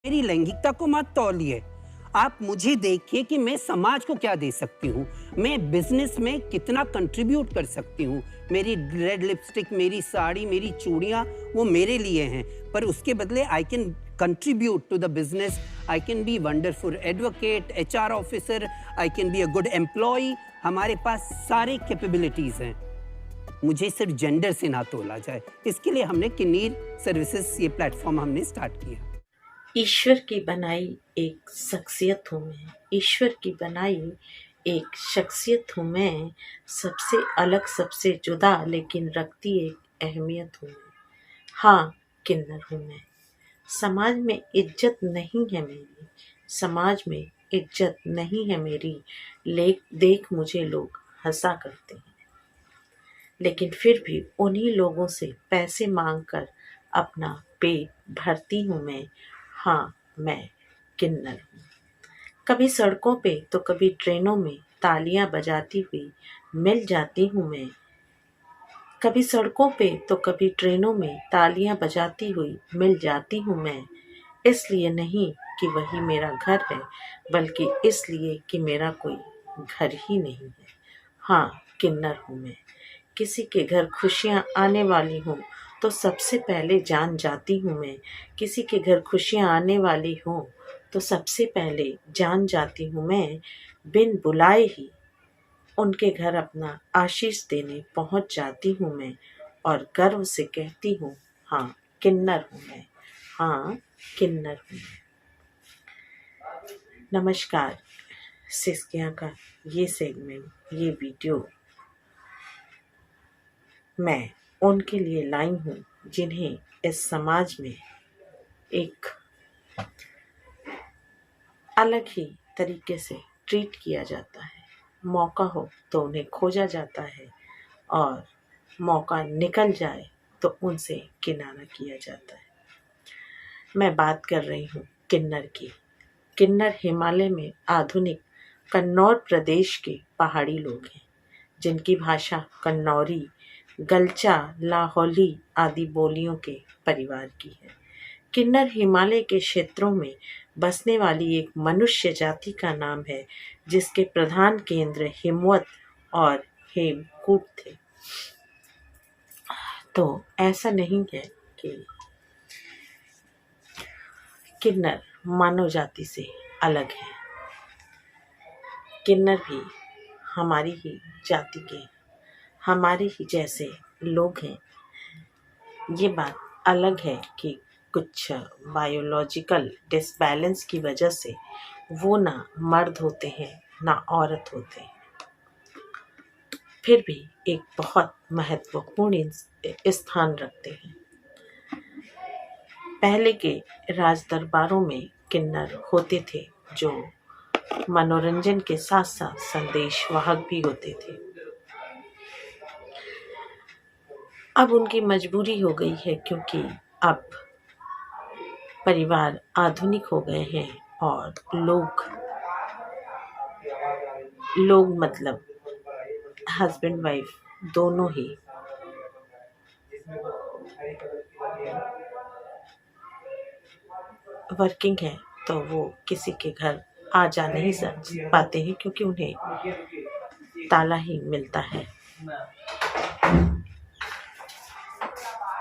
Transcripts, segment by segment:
मेरी लैंगिकता को मत तौलिए। आप मुझे देखिए कि मैं समाज को क्या दे सकती हूँ, मैं बिजनेस में कितना कंट्रीब्यूट कर सकती हूँ। मेरी रेड लिपस्टिक, मेरी साड़ी, मेरी चूड़ियाँ वो मेरे लिए हैं, पर उसके बदले I can contribute to the business. I can be wonderful advocate, HR officer, I can be a good employee. हमारे पास सारे कैपेबिलिटीज़ हैं। मुझे सिर्फ जेंडर से ना तोला जाए, इसके लिए हमने किन्नीर सर्विसेज ये प्लेटफॉर्म हमने स्टार्ट किया। ईश्वर की बनाई एक शख्सियत हूँ मैं, ईश्वर की बनाई एक शख्सियत हूँ मैं, सबसे अलग सबसे जुदा लेकिन रखती एक अहमियत हूँ मैं। हाँ, किन्नर हूँ मैं। समाज में इज्जत नहीं है मेरी, समाज में इज्जत नहीं है मेरी, देख मुझे लोग हंसा करते हैं, लेकिन फिर भी उन्हीं लोगों से पैसे मांग कर अपना पेट भरती हूँ मैं। हाँ, मैं किन्नर हूँ। कभी सड़कों पे तो कभी ट्रेनों में तालियां बजाती हुई मिल जाती हूँ मैं। कभी सड़कों पे तो कभी ट्रेनों में तालियां बजाती हुई मिल जाती हूँ मैं। इसलिए नहीं कि वही मेरा घर है, बल्कि इसलिए कि मेरा कोई घर ही नहीं है। हाँ, किन्नर हूँ मैं। किसी के घर खुशियाँ आने वाली हों तो सबसे पहले जान जाती हूँ मैं। किसी के घर खुशियाँ आने वाली हों तो सबसे पहले जान जाती हूँ मैं। बिन बुलाए ही उनके घर अपना आशीष देने पहुँच जाती हूँ मैं, और गर्व से कहती हूँ, हाँ, किन्नर हूँ मैं। हाँ, किन्नर हूँ मैं। नमस्कार। सिस्किया का ये सेगमेंट, ये वीडियो मैं उनके लिए लाई हूँ जिन्हें इस समाज में एक अलग ही तरीके से ट्रीट किया जाता है। मौका हो तो उन्हें खोजा जाता है, और मौका निकल जाए तो उनसे किनारा किया जाता है। मैं बात कर रही हूँ किन्नर की। किन्नर हिमालय में आधुनिक कन्नौर प्रदेश के पहाड़ी लोग हैं, जिनकी भाषा कन्नौरी, गलचा, लाहौली आदि बोलियों के परिवार की है। किन्नर हिमालय के क्षेत्रों में बसने वाली एक मनुष्य जाति का नाम है, जिसके प्रधान केंद्र हिमवत और हेमकूट थे। तो ऐसा नहीं है कि किन्नर मानव जाति से अलग है। किन्नर भी हमारी ही जाति के, हमारे ही जैसे लोग हैं। ये बात अलग है कि कुछ बायोलॉजिकल डिसबैलेंस की वजह से वो ना मर्द होते हैं ना औरत होते हैं, फिर भी एक बहुत महत्वपूर्ण स्थान रखते हैं। पहले के राज दरबारों में किन्नर होते थे, जो मनोरंजन के साथ साथ संदेश वाहक भी होते थे। अब उनकी मजबूरी हो गई है, क्योंकि अब परिवार आधुनिक हो गए हैं और लोग मतलब हस्बैंड वाइफ दोनों ही वर्किंग है, तो वो किसी के घर आ जा नहीं पाते हैं, क्योंकि उन्हें ताला ही मिलता है।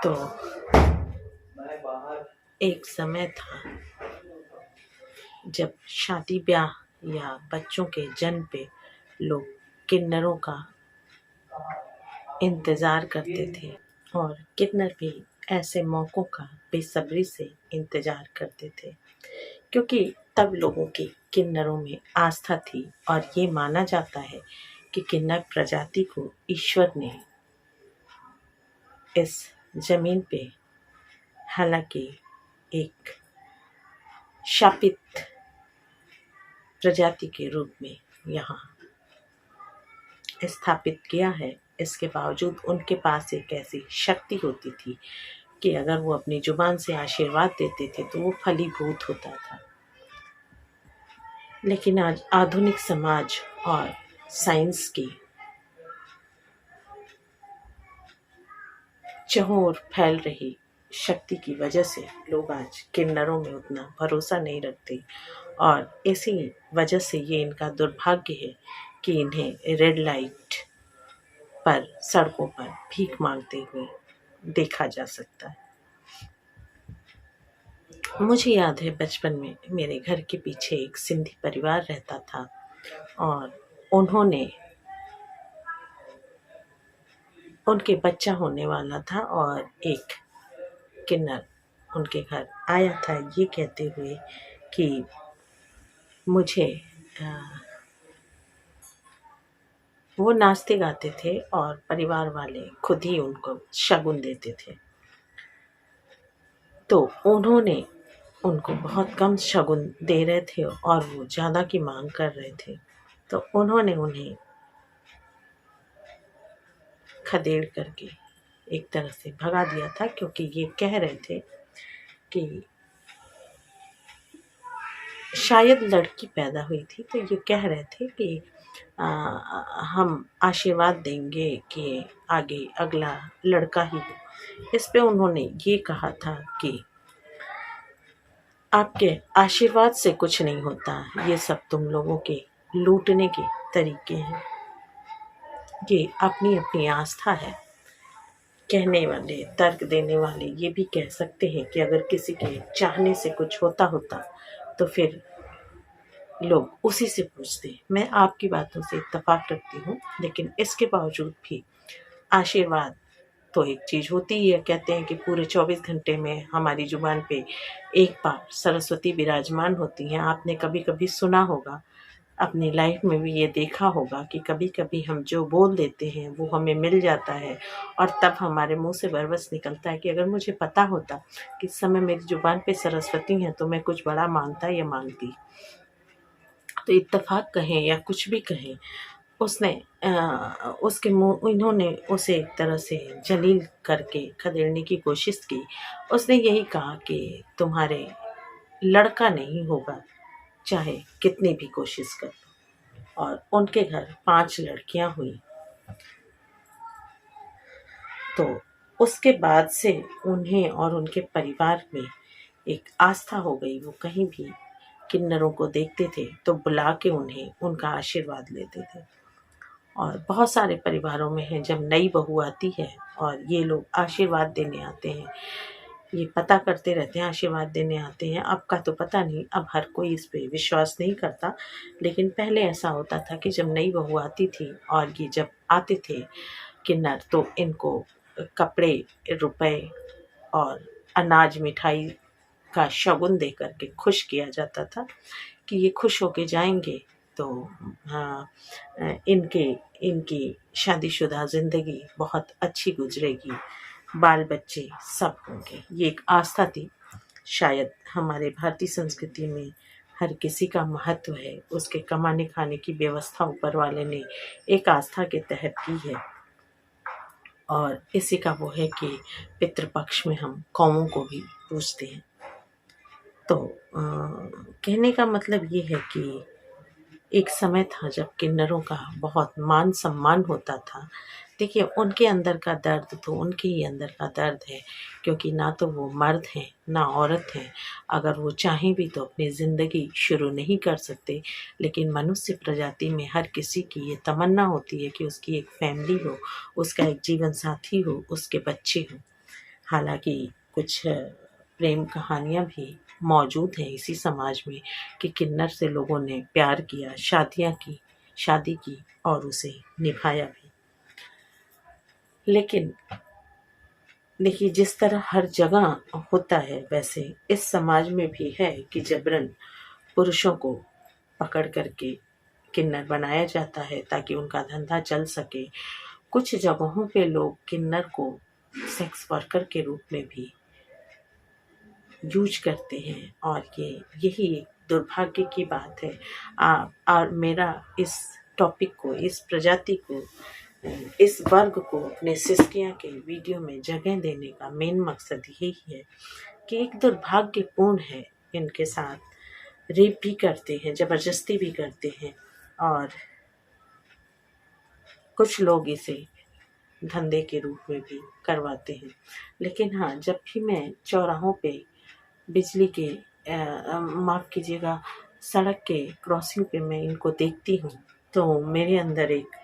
तो एक समय था जब शादी ब्याह या बच्चों के जन्म पे लोग किन्नरों का इंतज़ार करते थे, और किन्नर भी ऐसे मौक़ों का बेसब्री से इंतज़ार करते थे, क्योंकि तब लोगों की किन्नरों में आस्था थी, और ये माना जाता है कि किन्नर प्रजाति को ईश्वर ने इस ज़मीन पे, हालांकि एक शापित प्रजाति के रूप में यहाँ स्थापित किया है। इसके बावजूद उनके पास एक ऐसी शक्ति होती थी कि अगर वो अपनी जुबान से आशीर्वाद देते थे तो वो फलीभूत होता था। लेकिन आज आधुनिक समाज और साइंस की चहुं ओर फैल रही शक्ति की वजह से लोग आज किन्नरों में उतना भरोसा नहीं रखते, और इसी वजह से ये इनका दुर्भाग्य है कि इन्हें रेड लाइट पर सड़कों पर भीख मांगते हुए देखा जा सकता है। मुझे याद है बचपन में मेरे घर के पीछे एक सिंधी परिवार रहता था, और उनके बच्चा होने वाला था, और एक किन्नर उनके घर आया था ये कहते हुए कि मुझे वो नाचते गाते थे और परिवार वाले खुद ही उनको शगुन देते थे। तो उन्होंने उनको बहुत कम शगुन दे रहे थे और वो ज़्यादा की मांग कर रहे थे, तो उन्होंने उन्हें खदेड़ करके एक तरह से भगा दिया था, क्योंकि ये कह रहे थे कि शायद लड़की पैदा हुई थी, तो ये कह रहे थे कि हम आशीर्वाद देंगे कि आगे अगला लड़का ही हो। इस पे उन्होंने ये कहा था कि आपके आशीर्वाद से कुछ नहीं होता, ये सब तुम लोगों के लूटने के तरीके हैं। ये अपनी अपनी आस्था है। कहने वाले, तर्क देने वाले ये भी कह सकते हैं कि अगर किसी के चाहने से कुछ होता तो फिर लोग उसी से पूछते। मैं आपकी बातों से इत्तेफाक रखती हूँ, लेकिन इसके बावजूद भी आशीर्वाद तो एक चीज़ होती ही है। कहते हैं कि पूरे 24 घंटे में हमारी जुबान पे एक बार सरस्वती विराजमान होती हैं। आपने कभी कभी सुना होगा, अपनी लाइफ में भी ये देखा होगा कि कभी कभी हम जो बोल देते हैं वो हमें मिल जाता है, और तब हमारे मुंह से बरबस निकलता है कि अगर मुझे पता होता कि इस समय मेरी जुबान पे सरस्वती हैं तो मैं कुछ बड़ा मांगता या मांगती। तो इत्तेफाक कहें या कुछ भी कहें, उसके मुंह इन्होंने उसे एक तरह से जलील करके खदेड़ने की कोशिश की। उसने यही कहा कि तुम्हारे लड़का नहीं होगा चाहे कितनी भी कोशिश कर। और उनके घर 5 लड़कियां हुई। तो उसके बाद से उन्हें और उनके परिवार में एक आस्था हो गई। वो कहीं भी किन्नरों को देखते थे तो बुला के उन्हें उनका आशीर्वाद लेते थे। और बहुत सारे परिवारों में है, जब नई बहू आती है और ये लोग आशीर्वाद देने आते हैं, ये पता करते रहते हैं, आशीर्वाद देने आते हैं। अब का तो पता नहीं, अब हर कोई इस पे विश्वास नहीं करता, लेकिन पहले ऐसा होता था कि जब नई बहू आती थी और ये जब आते थे किन्नर, तो इनको कपड़े, रुपए और अनाज, मिठाई का शगुन दे करके खुश किया जाता था कि ये खुश होके जाएंगे तो इनकी शादीशुदा ज़िंदगी बहुत अच्छी गुजरेगी, बाल बच्चे सब होंगे। ये एक आस्था थी। शायद हमारे भारतीय संस्कृति में हर किसी का महत्व है, उसके कमाने खाने की व्यवस्था ऊपर वाले ने एक आस्था के तहत की है। और इसी का वो है कि पितृपक्ष में हम कौमों को भी पूजते हैं। तो कहने का मतलब ये है कि एक समय था जब किन्नरों का बहुत मान सम्मान होता था। देखिए, उनके अंदर का दर्द तो उनके ही अंदर का दर्द है, क्योंकि ना तो वो मर्द हैं ना औरत हैं। अगर वो चाहें भी तो अपनी ज़िंदगी शुरू नहीं कर सकते, लेकिन मनुष्य प्रजाति में हर किसी की ये तमन्ना होती है कि उसकी एक फैमिली हो, उसका एक जीवन साथी हो, उसके बच्चे हों। हालांकि कुछ प्रेम कहानियाँ भी मौजूद हैं इसी समाज में कि किन्नर से लोगों ने प्यार किया, शादी की और उसे निभाया भी। लेकिन देखिए, जिस तरह हर जगह होता है, वैसे इस समाज में भी है कि जबरन पुरुषों को पकड़ करके किन्नर बनाया जाता है ताकि उनका धंधा चल सके। कुछ जगहों पे लोग किन्नर को सेक्स वर्कर के रूप में भी यूज करते हैं, और यही एक दुर्भाग्य की बात है। और मेरा इस टॉपिक को, इस प्रजाति को, इस वर्ग को अपने सिस्किया के वीडियो में जगह देने का मेन मकसद यही है कि एक दुर्भाग्यपूर्ण है, इनके साथ रेप भी करते हैं, जबरदस्ती भी करते हैं, और कुछ लोग इसे धंधे के रूप में भी करवाते हैं। लेकिन हाँ, जब भी मैं चौराहों पे बिजली के माफ़ कीजिएगा, सड़क के क्रॉसिंग पे मैं इनको देखती हूँ तो मेरे अंदर एक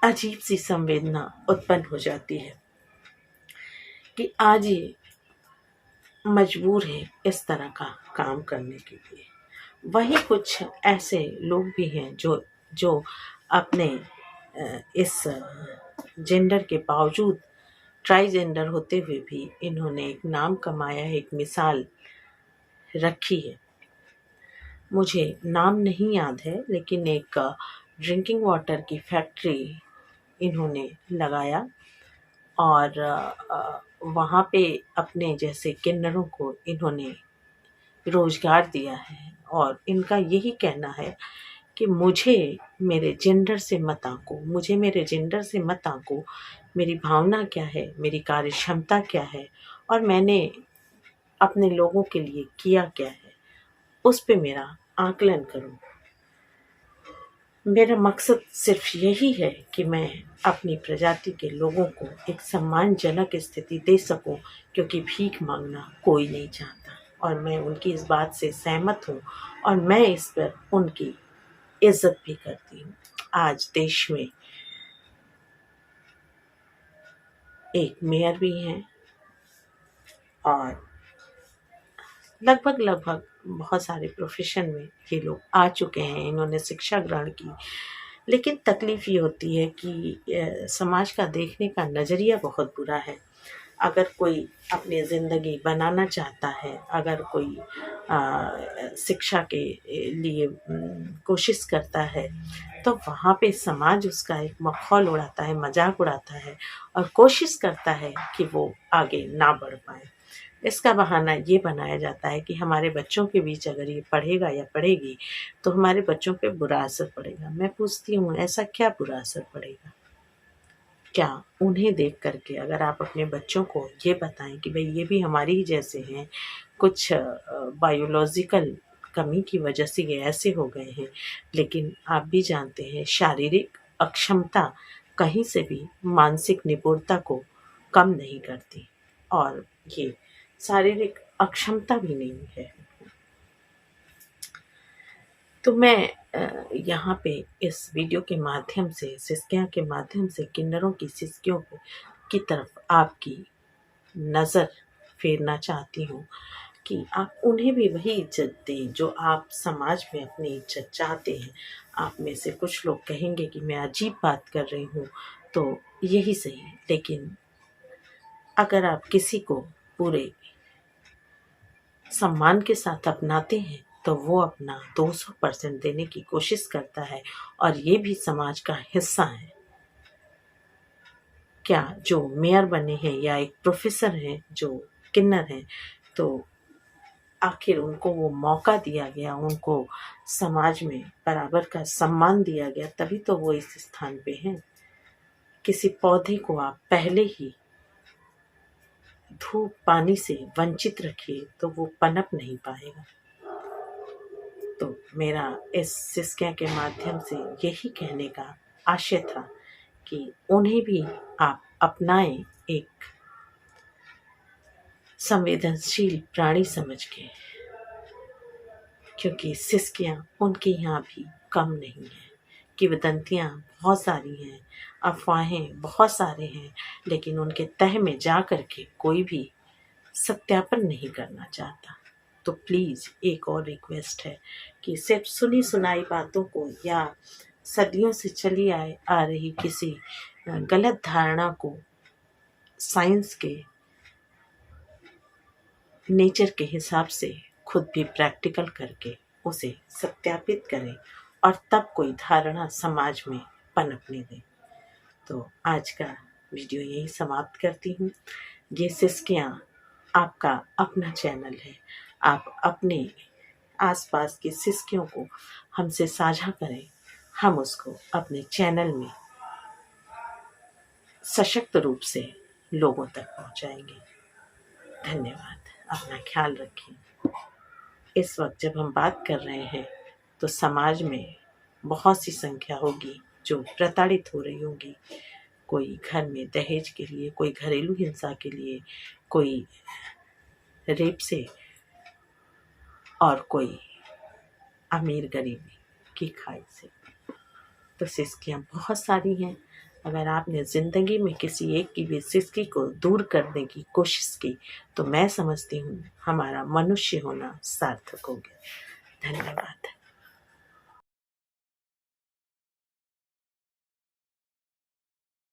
अजीब सी संवेदना उत्पन्न हो जाती है कि आज ये मजबूर है इस तरह का काम करने के लिए। वही कुछ ऐसे लोग भी हैं जो अपने इस जेंडर के बावजूद ट्राईजेंडर होते हुए भी इन्होंने एक नाम कमाया है, एक मिसाल रखी है। मुझे नाम नहीं याद है, लेकिन एक ड्रिंकिंग वाटर की फैक्ट्री इन्होंने लगाया और वहाँ पे अपने जैसे किन्नरों को इन्होंने रोजगार दिया है। और इनका यही कहना है कि मुझे मेरे जेंडर से मत आंको, मुझे मेरे जेंडर से मत आंको, मेरी भावना क्या है, मेरी कार्य क्षमता क्या है और मैंने अपने लोगों के लिए किया क्या है, उस पे मेरा आकलन करो। मेरा मकसद सिर्फ यही है कि मैं अपनी प्रजाति के लोगों को एक सम्मानजनक स्थिति दे सकूं, क्योंकि भीख मांगना कोई नहीं चाहता और मैं उनकी इस बात से सहमत हूं और मैं इस पर उनकी इज्जत भी करती हूँ। आज देश में एक मेयर भी हैं और लगभग बहुत सारे प्रोफेशन में ये लोग आ चुके हैं, इन्होंने शिक्षा ग्रहण की। लेकिन तकलीफ ये होती है कि समाज का देखने का नज़रिया बहुत बुरा है। अगर कोई अपनी ज़िंदगी बनाना चाहता है, अगर कोई शिक्षा के लिए कोशिश करता है, तो वहाँ पे समाज उसका एक मखौल उड़ाता है, मजाक उड़ाता है और कोशिश करता है कि वो आगे ना बढ़ पाए। इसका बहाना ये बनाया जाता है कि हमारे बच्चों के बीच अगर ये पढ़ेगा या पढ़ेगी तो हमारे बच्चों पे बुरा असर पड़ेगा। मैं पूछती हूँ, ऐसा क्या बुरा असर पड़ेगा? क्या उन्हें देख करके अगर आप अपने बच्चों को ये बताएं कि भाई ये भी हमारी ही जैसे हैं, कुछ बायोलॉजिकल कमी की वजह से ये ऐसे हो गए हैं, लेकिन आप भी जानते हैं शारीरिक अक्षमता कहीं से भी मानसिक निपुणता को कम नहीं करती और ये शारीरिक अक्षमता भी नहीं है। तो मैं यहाँ पे इस वीडियो के माध्यम से, सिस्कियाँ के माध्यम से किन्नरों की सिस्कियों की तरफ आपकी नज़र फेरना चाहती हूँ कि आप उन्हें भी वही इज्जत दें जो आप समाज में अपनी इज्जत चाहते हैं। आप में से कुछ लोग कहेंगे कि मैं अजीब बात कर रही हूँ, तो यही सही, लेकिन अगर आप किसी को पूरे सम्मान के साथ अपनाते हैं तो वो अपना 200% देने की कोशिश करता है और ये भी समाज का हिस्सा है। क्या जो मेयर बने हैं या एक प्रोफेसर हैं जो किन्नर हैं, तो आखिर उनको वो मौका दिया गया, उनको समाज में बराबर का सम्मान दिया गया, तभी तो वो इस स्थान पे हैं। किसी पौधे को आप पहले ही धूप पानी से वंचित रखिए तो वो पनप नहीं पाएगा। तो मेरा इस सिस्किया के माध्यम से यही कहने का आशय था कि उन्हें भी आप अपनाएं, एक संवेदनशील प्राणी समझ के, क्योंकि सिस्कियाँ उनके यहाँ भी कम नहीं है। किंवदंतियाँ बहुत सारी हैं, अफवाहें बहुत सारे हैं, लेकिन उनके तह में जा कर के कोई भी सत्यापन नहीं करना चाहता। तो प्लीज़ एक और रिक्वेस्ट है कि सिर्फ सुनी सुनाई बातों को या सदियों से चली आ रही किसी गलत धारणा को साइंस के नेचर के हिसाब से खुद भी प्रैक्टिकल करके उसे सत्यापित करें और तब कोई धारणा समाज में पनपने दें। तो आज का वीडियो यही समाप्त करती हूँ। ये सिस्कियाँ आपका अपना चैनल है। आप अपने आसपास की सिस्कियों को हमसे साझा करें, हम उसको अपने चैनल में सशक्त रूप से लोगों तक पहुंचाएंगे। धन्यवाद। अपना ख्याल रखें। इस वक्त जब हम बात कर रहे हैं तो समाज में बहुत सी संख्या होगी जो प्रताड़ित हो रही होंगी, कोई घर में दहेज के लिए, कोई घरेलू हिंसा के लिए, कोई रेप से, और कोई अमीर गरीबी की खाई से। तो सिसकियाँ बहुत सारी हैं। अगर आपने ज़िंदगी में किसी एक की भी सिसकी को दूर करने की कोशिश की तो मैं समझती हूँ हमारा मनुष्य होना सार्थक हो गया। धन्यवाद।